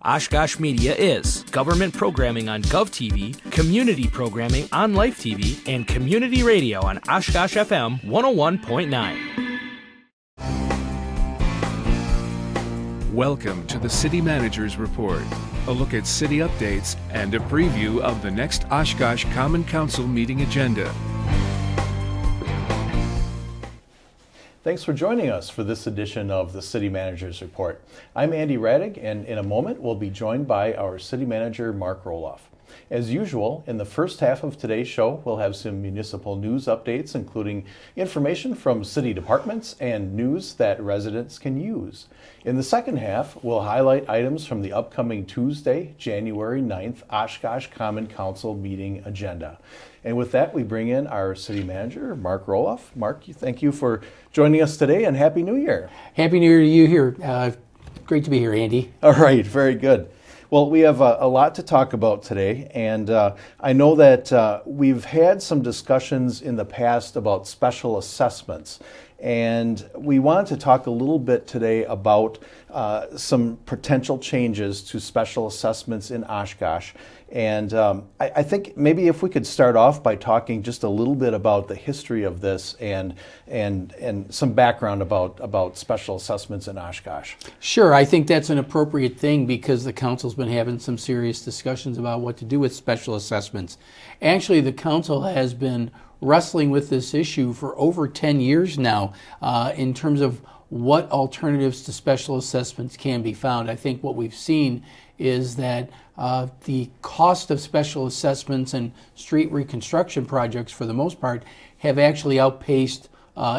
Oshkosh Media is government programming on GovTV, community programming on Life TV, and community radio on Oshkosh FM 101.9. Welcome to the City Manager's Report, a look at city updates and a preview of the next Oshkosh Common Council meeting agenda. Thanks for joining us for this edition of the City Manager's Report. I'm Andy Radig, and in a moment we'll be joined by our City Manager, Mark Roloff. As usual, in the first half of today's show, we'll have some municipal news updates, including information from city departments and news that residents can use. In the second half, we'll highlight items from the upcoming Tuesday, January 9th, Oshkosh Common Council meeting agenda. And with that, we bring in our City Manager, Mark Roloff. Mark, thank you for joining us today, and Happy New Year. Happy New Year to you here. Great to be here, Andy. All right, very good. Well, we have a lot to talk about today, and I know that we've had some discussions in the past about special assessments, and we wanted to talk a little bit today about some potential changes to special assessments in Oshkosh. And I think maybe if we could start off by talking just a little bit about the history of this and some background about special assessments in Oshkosh. Sure, I think that's an appropriate thing because the council's been having some serious discussions about what to do with special assessments. Actually, the council has been wrestling with this issue for over 10 years now in terms of what alternatives to special assessments can be found. I think what we've seen is that the cost of special assessments and street reconstruction projects, for the most part, have actually outpaced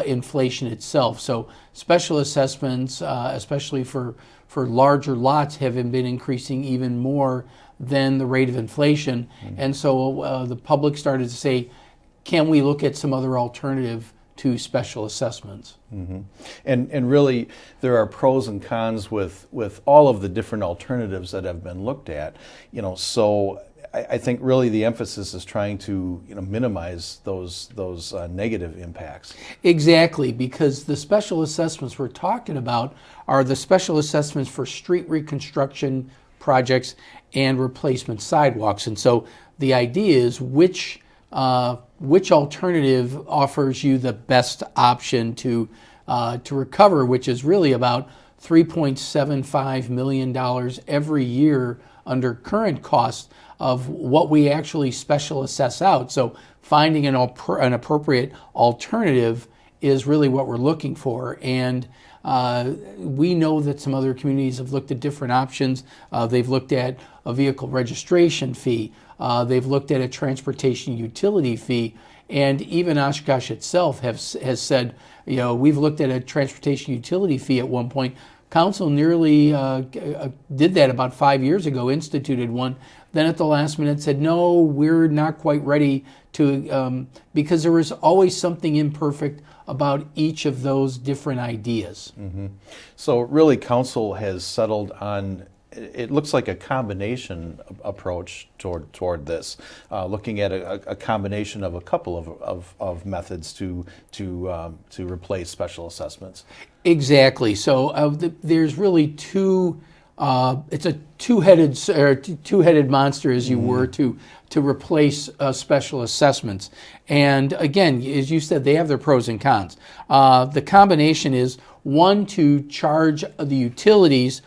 inflation itself. So special assessments, especially for larger lots, have been increasing even more than the rate of inflation. Mm-hmm. And so the public started to say, can we look at some other alternative to special assessments? Mm-hmm. And really, there are pros and cons with all of the different alternatives that have been looked at. So I think really the emphasis is trying to minimize those negative impacts. Exactly, because the special assessments we're talking about are the special assessments for street reconstruction projects and replacement sidewalks. And so the idea is which alternative offers you the best option to recover, which is really about $3.75 million every year under current costs of what we actually special assess out. So finding an appropriate alternative is really what we're looking for. And we know that some other communities have looked at different options. They've looked at a vehicle registration fee. They've looked at a transportation utility fee, and even Oshkosh itself has said, we've looked at a transportation utility fee at one point. Council nearly did that about 5 years ago, instituted one. Then at the last minute said, no, we're not quite ready to, because there was always something imperfect about each of those different ideas. Mm-hmm. So really, Council has settled on, it looks like a combination approach toward this, looking at a combination of a couple of methods to replace special assessments. Exactly. So there's really two. It's a two-headed monster, as you were, to replace special assessments. And again, as you said, they have their pros and cons. The combination is one, to charge the utilities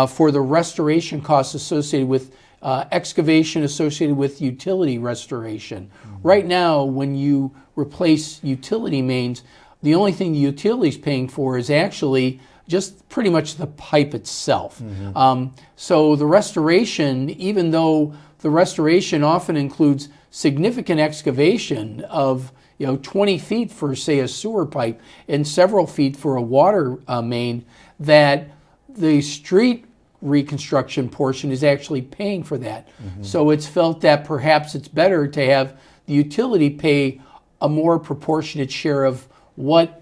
for the restoration costs associated with excavation associated with utility restoration. Mm-hmm. Right now, when you replace utility mains, the only thing the utility is paying for is actually just pretty much the pipe itself. Mm-hmm. So the restoration, even though the restoration often includes significant excavation of 20 feet for, say, a sewer pipe and several feet for a water main, that the street reconstruction portion is actually paying for that. Mm-hmm. So it's felt that perhaps it's better to have the utility pay a more proportionate share of what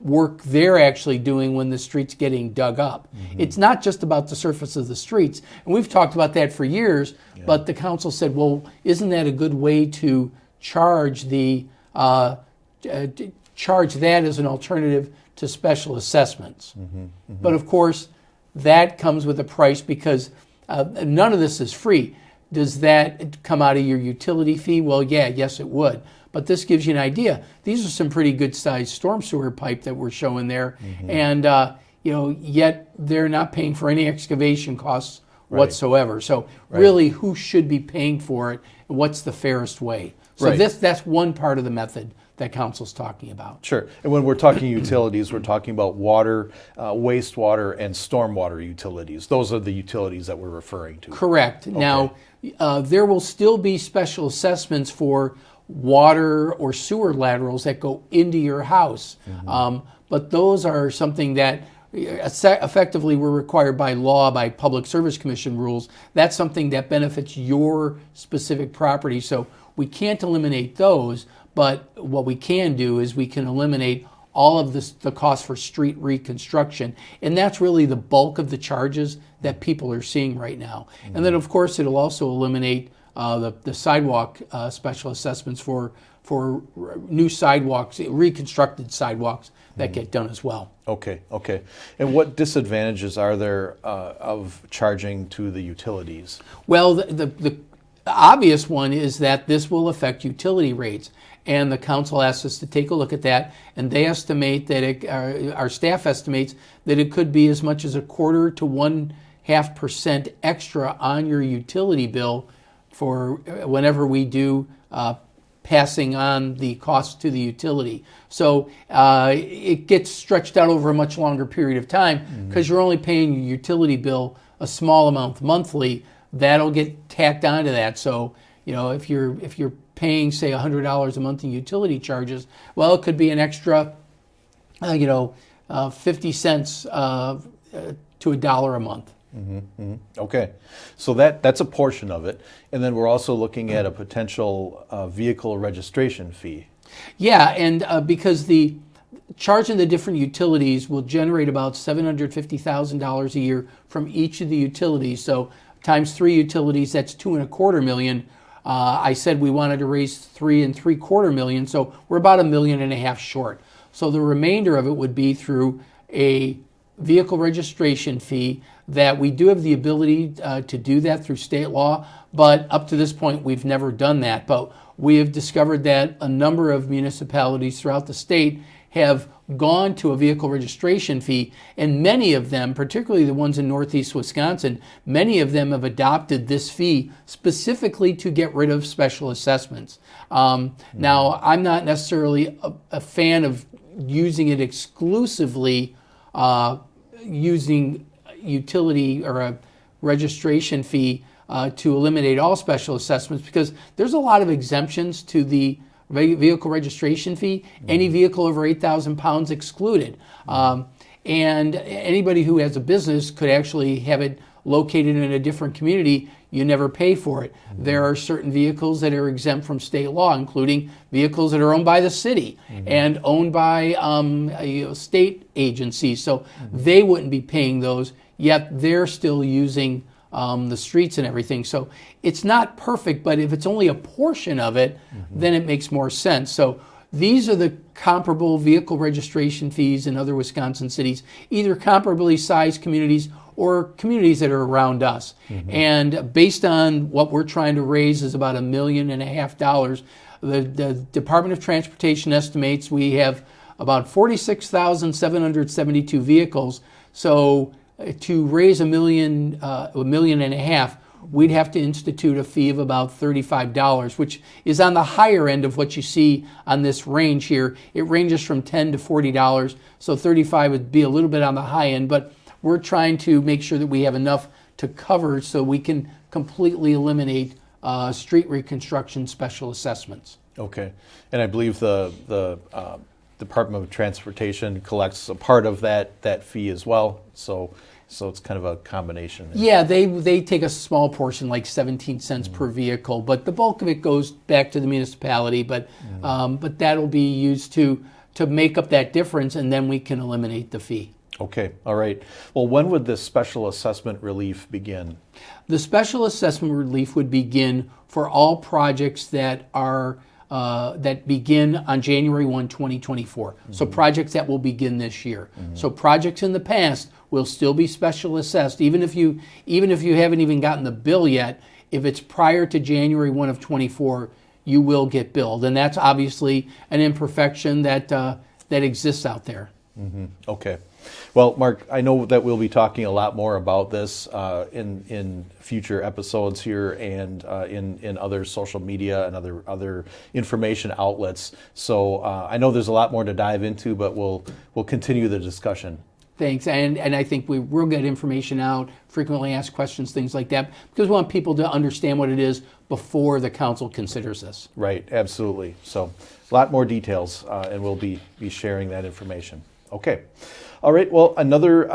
work they're actually doing when the street's getting dug up. Mm-hmm. It's not just about the surface of the streets. And we've talked about that for years, but the council said, well, isn't that a good way to charge charge that as an alternative to special assessments? Mm-hmm. Mm-hmm. But of course, that comes with a price because none of this is free. Does that come out of your utility fee? Well, yes, it would. But this gives you an idea. These are some pretty good-sized storm sewer pipe that we're showing there, and yet they're not paying for any excavation costs whatsoever. So really, who should be paying for it? And what's the fairest way? So that's one part of the method that council's talking about. Sure. And when we're talking utilities, we're talking about water, wastewater, and stormwater utilities. Those are the utilities that we're referring to. Correct. Okay. Now, there will still be special assessments for water or sewer laterals that go into your house. But those are something that effectively were required by law, by Public Service Commission rules. That's something that benefits your specific property. So we can't eliminate those, but what we can do is we can eliminate all of the cost for street reconstruction. And that's really the bulk of the charges that people are seeing right now. And then, of course, it'll also eliminate the sidewalk special assessments for new sidewalks, reconstructed sidewalks that get done as well. Okay. And what disadvantages are there of charging to the utilities? Well, the obvious one is that this will affect utility rates. And the council asked us to take a look at that, and they estimate that our staff estimates that it could be as much as 1/4 to 1.5% extra on your utility bill for whenever we do passing on the costs to the utility. So it gets stretched out over a much longer period of time because you're only paying your utility bill a small amount monthly. That'll get tacked onto that. So if you're paying, say, $100 a month in utility charges, well, it could be an extra, 50 cents to $1 a month. Okay, so that's a portion of it, and then we're also looking at a potential vehicle registration fee. Yeah, and because the charging the different utilities will generate about $750,000 a year from each of the utilities. So times 3 utilities, that's $2.25 million. I said we wanted to raise $3.75 million, so we're about $1.5 million short. So the remainder of it would be through a vehicle registration fee that we do have the ability to do that through state law, but up to this point we've never done that. But we have discovered that a number of municipalities throughout the state have gone to a vehicle registration fee, and many of them, particularly the ones in northeast Wisconsin, many of them have adopted this fee specifically to get rid of special assessments. Now, I'm not necessarily a fan of using it exclusively, using utility or a registration fee to eliminate all special assessments, because there's a lot of exemptions to the vehicle registration fee. Any vehicle over 8,000 pounds excluded. And anybody who has a business could actually have it located in a different community. You never pay for it. There are certain vehicles that are exempt from state law, including vehicles that are owned by the city and owned by state agencies. So they wouldn't be paying those, yet they're still using the streets and everything. So it's not perfect, but if it's only a portion of it, then it makes more sense. So these are the comparable vehicle registration fees in other Wisconsin cities, either comparably sized communities or communities that are around us. And based on what we're trying to raise is about $1.5 million. The Department of Transportation estimates we have about 46,772 vehicles. So to raise $1 million, we'd have to institute a fee of about $35, which is on the higher end of what you see on this range here. It ranges from $10 to $40, so $35 would be a little bit on the high end, but we're trying to make sure that we have enough to cover so we can completely eliminate street reconstruction special assessments. Okay, and I believe the Department of Transportation collects a part of that fee as well, so it's kind of a combination. Yeah, they take a small portion, like 17 cents per vehicle, but the bulk of it goes back to the municipality. But that'll be used to make up that difference, and then we can eliminate the fee. Okay, all right. Well, when would this special assessment relief begin? The special assessment relief would begin for all projects that are that begin on January 1, 2024. So projects that will begin this year. So projects in the past will still be special assessed, even if you haven't even gotten the bill yet. If it's prior to January 1 of 24, you will get billed, and that's obviously an imperfection that exists out there. Okay. Well, Mark, I know that we'll be talking a lot more about this in future episodes here and in other social media and other information outlets. So I know there's a lot more to dive into, but we'll continue the discussion. Thanks, and I think we will get information out, frequently asked questions, things like that, because we want people to understand what it is before the council considers this. Right, absolutely. So a lot more details, and we'll be sharing that information. Okay. All right, well, another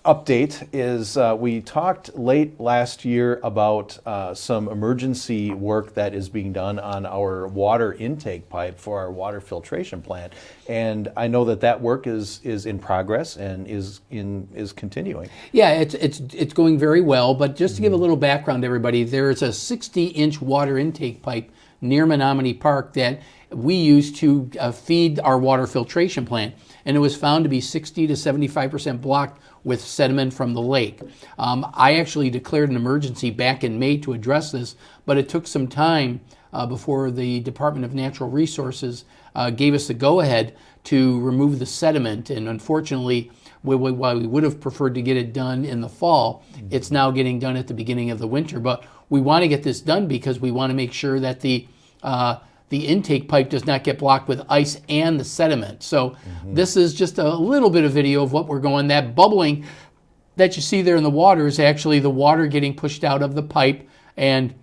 update is we talked late last year about some emergency work that is being done on our water intake pipe for our water filtration plant. And I know that work is in progress and is continuing. Yeah, it's going very well, but just to give a little background to everybody, there's a 60-inch water intake pipe near Menominee Park that we use to feed our water filtration plant. And it was found to be 60 to 75% blocked with sediment from the lake. I actually declared an emergency back in May to address this, but it took some time before the Department of Natural Resources gave us the go-ahead to remove the sediment. And unfortunately, while we would have preferred to get it done in the fall, it's now getting done at the beginning of the winter. But we want to get this done because we want to make sure that the intake pipe does not get blocked with ice and the sediment. So this is just a little bit of video of what we're going. That bubbling that you see there in the water is actually the water getting pushed out of the pipe and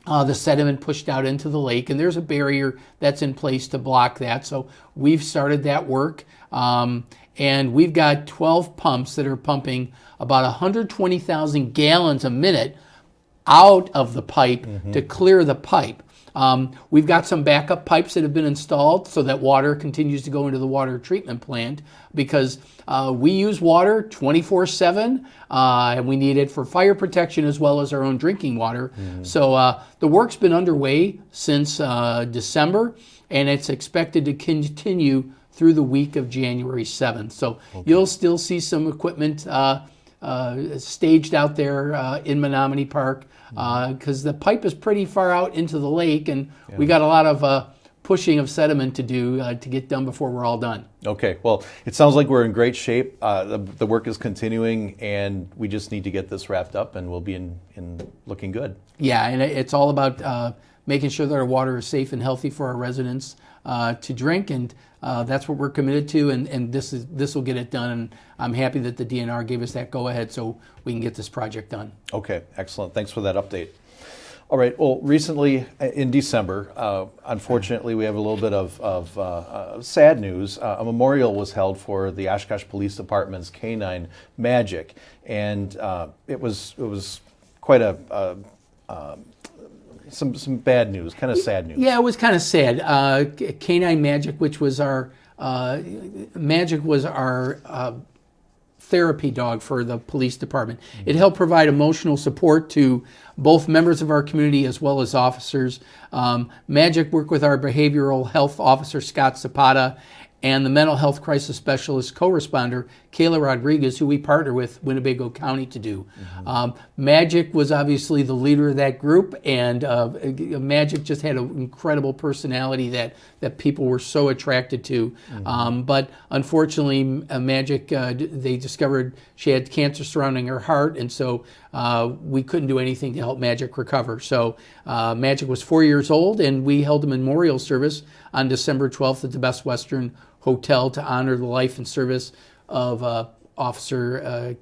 the sediment pushed out into the lake. And there's a barrier that's in place to block that. So we've started that work. And we've got 12 pumps that are pumping about 120,000 gallons a minute out of the pipe to clear the pipe. We've got some backup pipes that have been installed so that water continues to go into the water treatment plant because we use water 24/7 and we need it for fire protection as well as our own drinking water. So the work's been underway since December and it's expected to continue through the week of January 7th. So you'll still see some equipment staged out there in Menominee Park because the pipe is pretty far out into the lake and we got a lot of pushing of sediment to do to get done before we're all done. Okay, well, it sounds like we're in great shape. The work is continuing and we just need to get this wrapped up and we'll be in looking good. Yeah, and it's all about making sure that our water is safe and healthy for our residents to drink, and that's what we're committed to, and this will get it done, and I'm happy that the DNR gave us that go-ahead so we can get this project done. Okay, excellent. Thanks for that update. All right, well, recently in December, unfortunately, we have a little bit of sad news. A memorial was held for the Oshkosh Police Department's canine Magic, and it was quite some bad news, kind of sad news. Yeah, it was kind of sad. Canine Magic, which was our therapy dog for the police department. It helped provide emotional support to both members of our community as well as officers. Magic worked with our behavioral health officer, Scott Zapata, and the mental health crisis specialist co-responder, Kayla Rodriguez, who we partner with Winnebago County to do. Magic was obviously the leader of that group, and Magic just had an incredible personality that people were so attracted to. But unfortunately, Magic, they discovered she had cancer surrounding her heart, and so we couldn't do anything to help Magic recover. So Magic was 4 years old, and we held a memorial service on December 12th at the Best Western Hotel to honor the life and service of Officer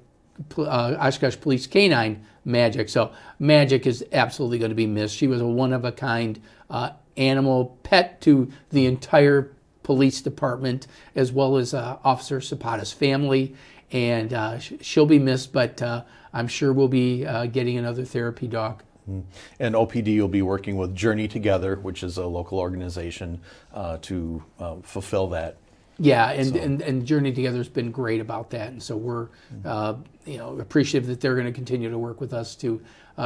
Oshkosh Police Canine Magic. So Magic is absolutely going to be missed. She was a one-of-a-kind animal pet to the entire police department as well as Officer Zapata's family. And she'll be missed, but I'm sure we'll be getting another therapy dog. And OPD will be working with Journey Together, which is a local organization, to fulfill that. Yeah, and Journey Together has been great about that, and so we're appreciative that they're going to continue to work with us to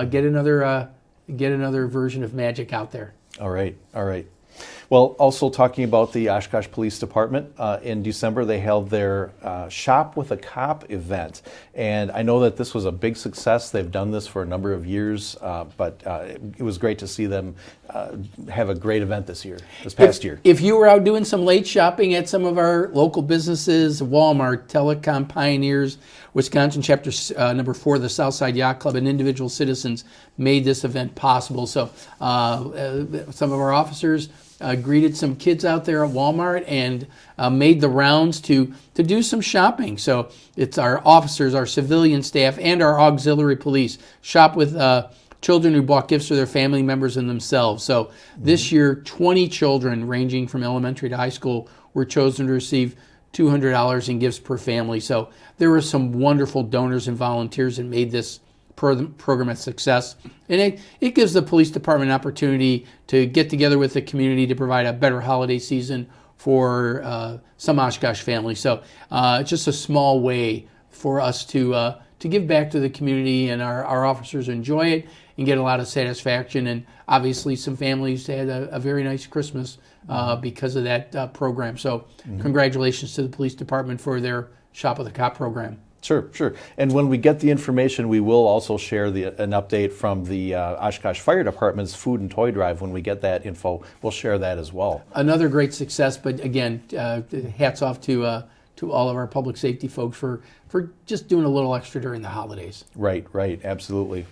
get another version of Magic out there. All right. Well, also talking about the Oshkosh Police Department, in December they held their Shop with a Cop event. And I know that this was a big success. They've done this for a number of years, but it was great to see them have a great event this past year. If you were out doing some late shopping at some of our local businesses, Walmart, Telecom Pioneers, Wisconsin Chapter number 4, the Southside Yacht Club, and individual citizens made this event possible. So some of our officers greeted some kids out there at Walmart and made the rounds to do some shopping. So it's our officers, our civilian staff, and our auxiliary police shop with children who bought gifts for their family members and themselves. So this year, 20 children ranging from elementary to high school were chosen to receive $200 in gifts per family. So there were some wonderful donors and volunteers that made this program a success. And it gives the police department an opportunity to get together with the community to provide a better holiday season for some Oshkosh families. So it's just a small way for us to give back to the community, and our officers enjoy it and get a lot of satisfaction. And obviously some families had a very nice Christmas because of that program. So congratulations to the police department for their Shop with a Cop program. Sure. And when we get the information, we will also share an update from the Oshkosh Fire Department's food and toy drive. When we get that info, we'll share that as well. Another great success, but again, hats off to all of our public safety folks for just doing a little extra during the holidays. Right, absolutely.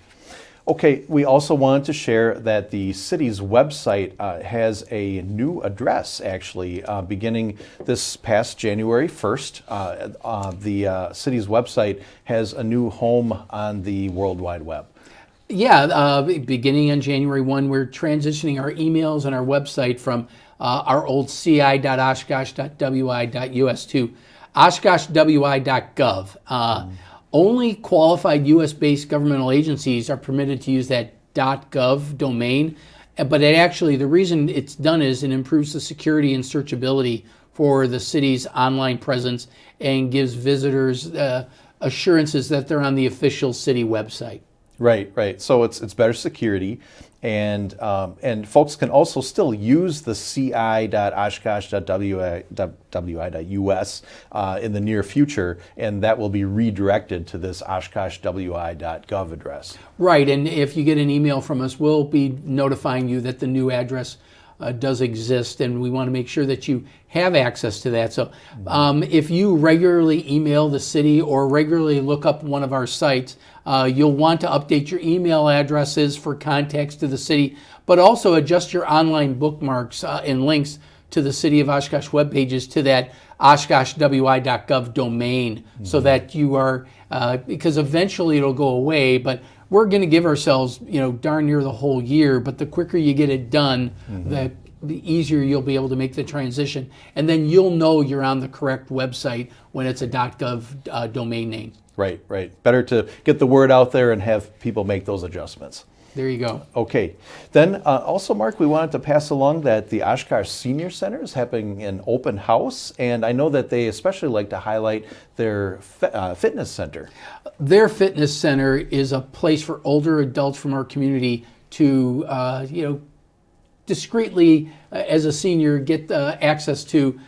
Okay, we also wanted to share that the city's website has a new address, actually, beginning this past January 1st. The city's website has a new home on the World Wide Web. Yeah, beginning on January 1, we're transitioning our emails and our website from our old ci.oshkosh.wi.us to oshkoshwi.gov. Only qualified U.S.-based governmental agencies are permitted to use that .gov domain, but the reason it's done is it improves the security and searchability for the city's online presence and gives visitors assurances that they're on the official city website. Right. So it's better security, and folks can also still use the ci.oshkosh.wi.us in the near future, and that will be redirected to this oshkoshwi.gov address. Right, and if you get an email from us, we'll be notifying you that the new address does exist, and we want to make sure that you have access to that. So if you regularly email the city or regularly look up one of our sites, you'll want to update your email addresses for contacts to the city, but also adjust your online bookmarks and links to the City of Oshkosh web pages to that oshkoshwi.gov domain, so that you are, because eventually it'll go away, but we're going to give ourselves, darn near the whole year, but the quicker you get it done, the easier you'll be able to make the transition. And then you'll know you're on the correct website when it's a .gov domain name. Right. Better to get the word out there and have people make those adjustments. There you go. Okay. Then also, Mark, we wanted to pass along that the Oshkosh Senior Center is having an open house, and I know that they especially like to highlight their fitness center. Their fitness center is a place for older adults from our community to, discreetly, as a senior, get access to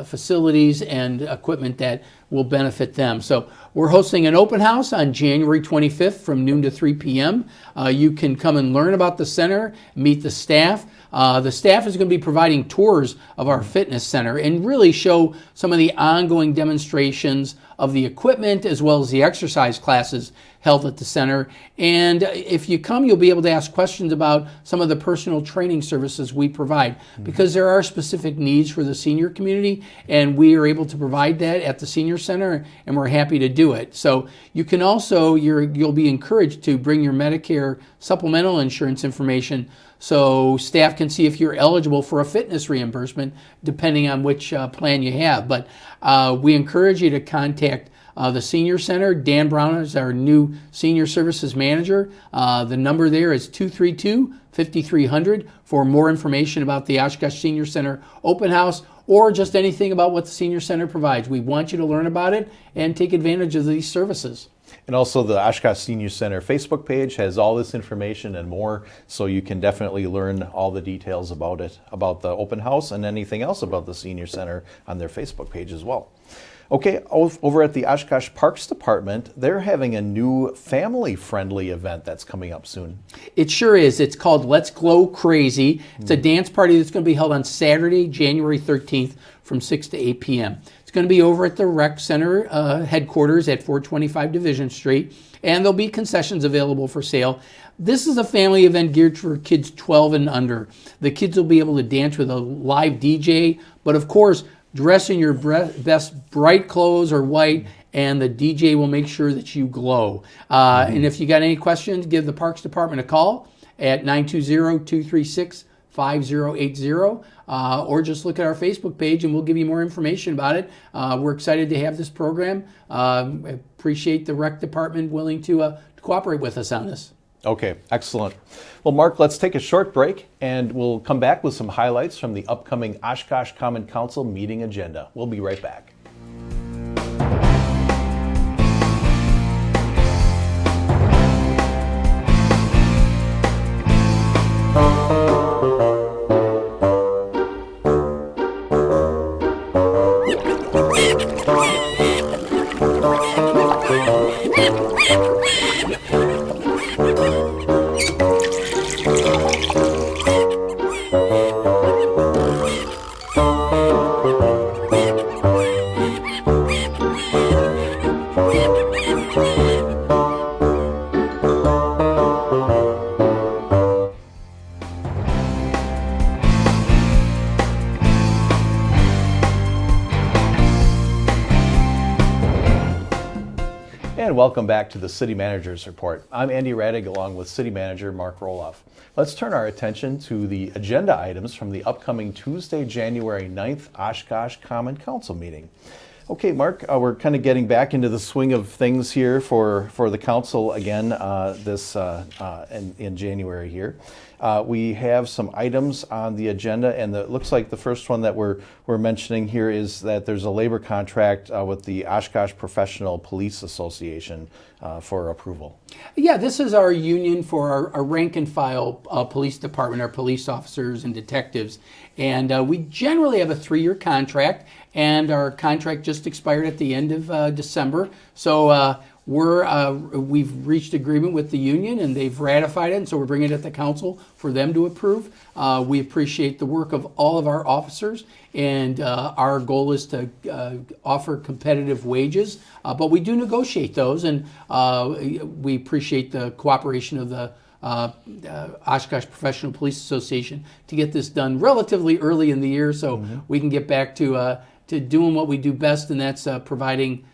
facilities and equipment that will benefit them. So we're hosting an open house on January 25th from noon to 3 p.m. You can come and learn about the center, meet the staff. The staff is going to be providing tours of our fitness center and really show some of the ongoing demonstrations of the equipment as well as the exercise classes held at the center. And if you come, you'll be able to ask questions about some of the personal training services we provide, because there are specific needs for the senior community, and we are able to provide that at the senior center, and we're happy to do it. So you can also, you'll be encouraged to bring your Medicare supplemental insurance information so staff can see if you're eligible for a fitness reimbursement depending on which plan you have. But we encourage you to contact the Senior Center. Dan Brown is our new Senior Services Manager. The number there is 232-5300 for more information about the Oshkosh Senior Center Open House, or just anything about what the Senior Center provides. We want you to learn about it and take advantage of these services. And also the Oshkosh Senior Center Facebook page has all this information and more, so you can definitely learn all the details about it, about the open house and anything else about the Senior Center on their Facebook page as well. Okay, over at the Oshkosh Parks Department, they're having a new family-friendly event that's coming up soon. It sure is. It's called Let's Glow Crazy. It's a dance party that's going to be held on Saturday, January 13th from 6 to 8 p.m. It's going to be over at the Rec Center headquarters at 425 Division Street, and there'll be concessions available for sale. This is a family event geared for kids 12 and under. The kids will be able to dance with a live DJ, but of course, dress in your best bright clothes or white, and the DJ will make sure that you glow. And if you got any questions, give the Parks Department a call at 920-236-5080, or just look at our Facebook page and we'll give you more information about it. We're excited to have this program. Appreciate the Rec Department willing to cooperate with us on this. Okay, excellent. Well, Mark, let's take a short break and we'll come back with some highlights from the upcoming Oshkosh Common Council meeting agenda. We'll be right back. And welcome back to the City Manager's Report. I'm Andy Radig along with City Manager Mark Roloff. Let's turn our attention to the agenda items from the upcoming Tuesday, January 9th Oshkosh Common Council meeting. Okay, Mark, we're kind of getting back into the swing of things here for the council again in January here. We have some items on the agenda, and it looks like the first one that we're mentioning here is that there's a labor contract with the Oshkosh Professional Police Association for approval. Yeah, this is our union for our rank and file police department, our police officers and detectives. And we generally have a 3-year contract, and our contract just expired at the end of December. So we've reached agreement with the union, and they've ratified it, and so we're bringing it to the council for them to approve. We appreciate the work of all of our officers, and our goal is to offer competitive wages, but we do negotiate those, and we appreciate the cooperation of the Oshkosh Professional Police Association to get this done relatively early in the year, so we can get back to doing what we do best, and that's providing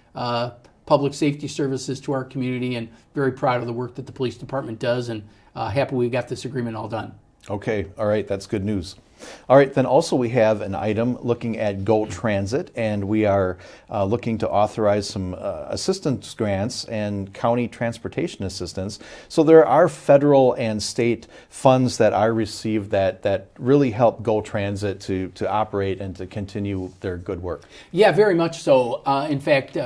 public safety services to our community, and very proud of the work that the police department does, and happy we got this agreement all done. Okay, all right, that's good news. All right, then also we have an item looking at Go Transit, and we are looking to authorize some assistance grants and county transportation assistance. So there are federal and state funds that are received that really help Go Transit to operate and to continue their good work. Yeah, very much so. In fact,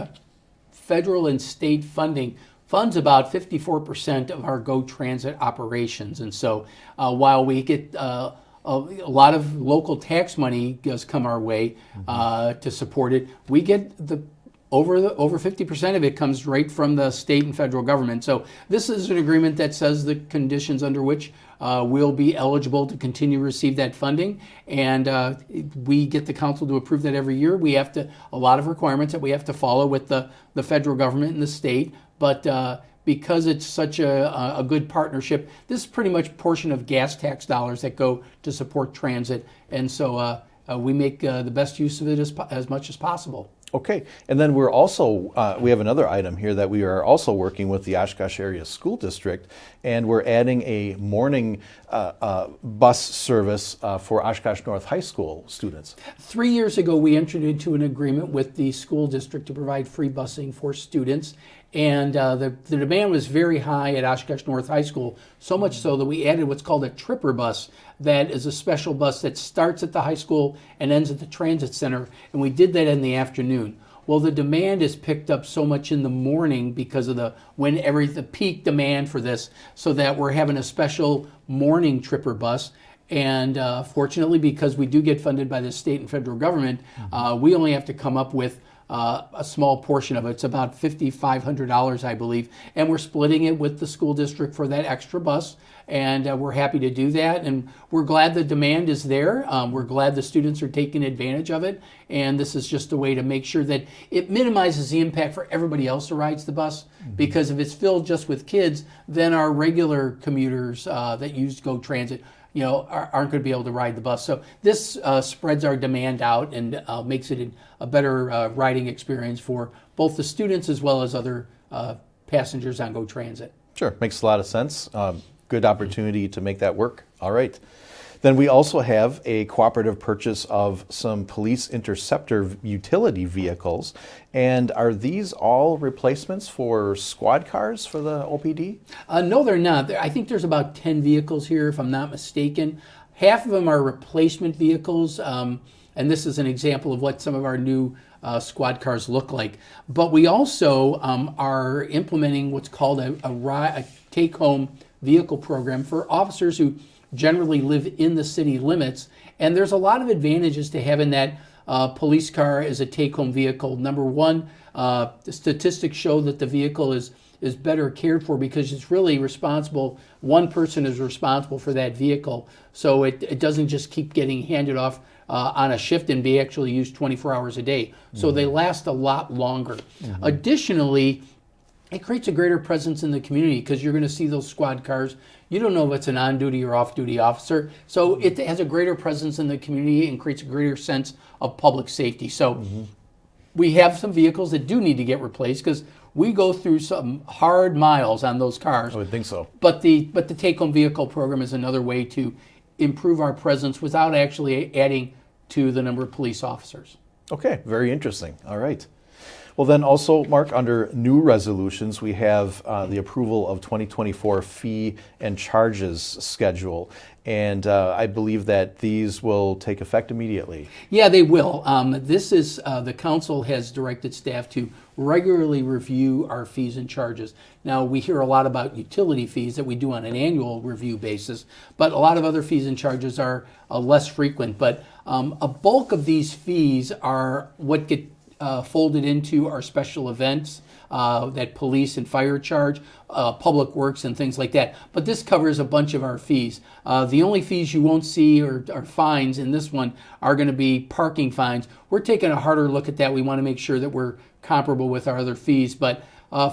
federal and state funding funds about 54% of our Go Transit operations. And so while we get a lot of local tax money does come our way to support it, we get over 50% of it comes right from the state and federal government. So this is an agreement that says the conditions under which we'll be eligible to continue to receive that funding, and we get the council to approve that every year. We have a lot of requirements that we have to follow with the federal government and the state, but because it's such a good partnership, this is pretty much a portion of gas tax dollars that go to support transit, and so we make the best use of it as much as possible. Okay, and then we're also, we have another item here that we are also working with the Oshkosh Area School District, and we're adding a morning bus service for Oshkosh North High School students. 3 years ago, we entered into an agreement with the school district to provide free busing for students, and the demand was very high at Oshkosh North High School, so much so that we added what's called a tripper bus. That is a special bus that starts at the high school and ends at the transit center, and we did that in the afternoon. Well, the demand is picked up so much in the morning because of the peak demand for this, so that we're having a special morning tripper bus. And fortunately, because we do get funded by the state and federal government, we only have to come up with a small portion of it. It's about $5,500, I believe, and we're splitting it with the school district for that extra bus, and we're happy to do that, and we're glad the demand is there. We're glad the students are taking advantage of it, and this is just a way to make sure that it minimizes the impact for everybody else who rides the bus, because if it's filled just with kids, then our regular commuters that use GO Transit aren't going to be able to ride the bus. So this spreads our demand out and makes it a better riding experience for both the students as well as other passengers on GO Transit. Sure, makes a lot of sense. Good opportunity to make that work. All right. Then we also have a cooperative purchase of some police interceptor utility vehicles. And are these all replacements for squad cars for the OPD? No, they're not. I think there's about 10 vehicles here, if I'm not mistaken. Half of them are replacement vehicles, and this is an example of what some of our new squad cars look like. But we also are implementing what's called a take-home vehicle program for officers who generally live in the city limits, and there's a lot of advantages to having that police car as a take-home vehicle. Number one, the statistics show that the vehicle is better cared for because it's really responsible. One person is responsible for that vehicle, so it doesn't just keep getting handed off on a shift and be actually used 24 hours a day. So they last a lot longer. Additionally, it creates a greater presence in the community because you're going to see those squad cars. You don't know if it's an on-duty or off-duty officer. So it has a greater presence in the community and creates a greater sense of public safety. So we have some vehicles that do need to get replaced because we go through some hard miles on those cars. I would think so. But the take-home vehicle program is another way to improve our presence without actually adding to the number of police officers. Okay, very interesting. All right. Well, then also, Mark, under new resolutions, we have the approval of 2024 fee and charges schedule. And I believe that these will take effect immediately. Yeah, they will. This is, the council has directed staff to regularly review our fees and charges. Now, we hear a lot about utility fees that we do on an annual review basis, but a lot of other fees and charges are less frequent. But a bulk of these fees are what get folded into our special events that police and fire charge, public works and things like that. But this covers a bunch of our fees. The only fees you won't see or fines in this one are going to be parking fines. We're taking a harder look at that. We want to make sure that we're comparable with our other fees. But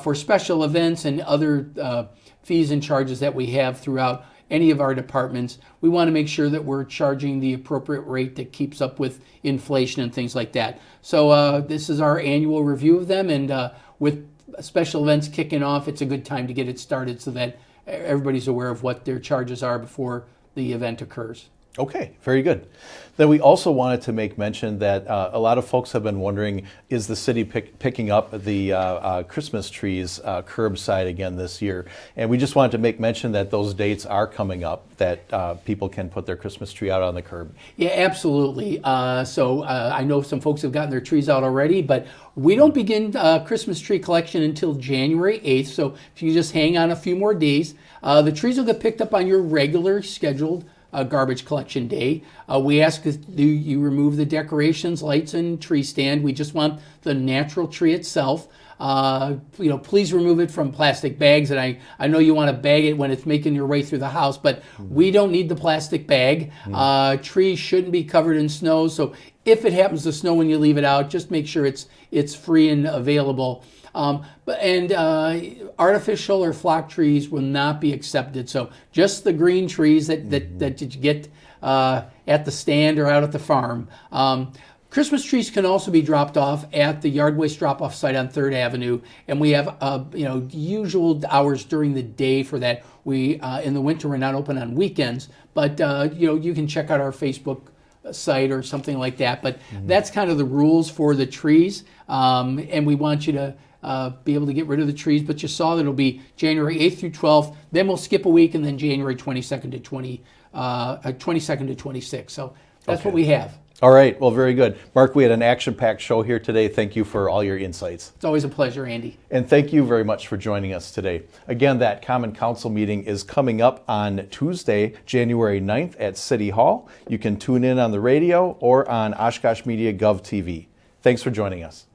for special events and other fees and charges that we have throughout any of our departments, we want to make sure that we're charging the appropriate rate that keeps up with inflation and things like that. So this is our annual review of them, and with special events kicking off, it's a good time to get it started so that everybody's aware of what their charges are before the event occurs. Okay, very good. Then we also wanted to make mention that a lot of folks have been wondering, is the city picking up the Christmas trees curbside again this year? And we just wanted to make mention that those dates are coming up, that people can put their Christmas tree out on the curb. Yeah, absolutely. So I know some folks have gotten their trees out already, but we don't begin Christmas tree collection until January 8th. So if you just hang on a few more days, the trees will get picked up on your regular scheduled garbage collection day. We ask that you remove the decorations, lights, and tree stand. We just want the natural tree itself. Please remove it from plastic bags. And I know you want to bag it when it's making your way through the house, but we don't need the plastic bag. Trees shouldn't be covered in snow. So if it happens to snow when you leave it out, just make sure it's free and available. Artificial or flock trees will not be accepted. So just the green trees that you get at the stand or out at the farm. Christmas trees can also be dropped off at the yard waste drop-off site on 3rd Avenue, and we have usual hours during the day for that. We in the winter we're not open on weekends, but you can check out our Facebook site or something like that. But that's kind of the rules for the trees, and we want you to be able to get rid of the trees, but you saw that it'll be January 8th through 12th, then we'll skip a week, and then January 22nd to 26th. So that's what we have. All right, well, very good. Mark, we had an action-packed show here today. Thank you for all your insights. It's always a pleasure, Andy. And thank you very much for joining us today. Again, that Common Council meeting is coming up on Tuesday, January 9th at City Hall. You can tune in on the radio or on Oshkosh Media Gov TV. Thanks for joining us.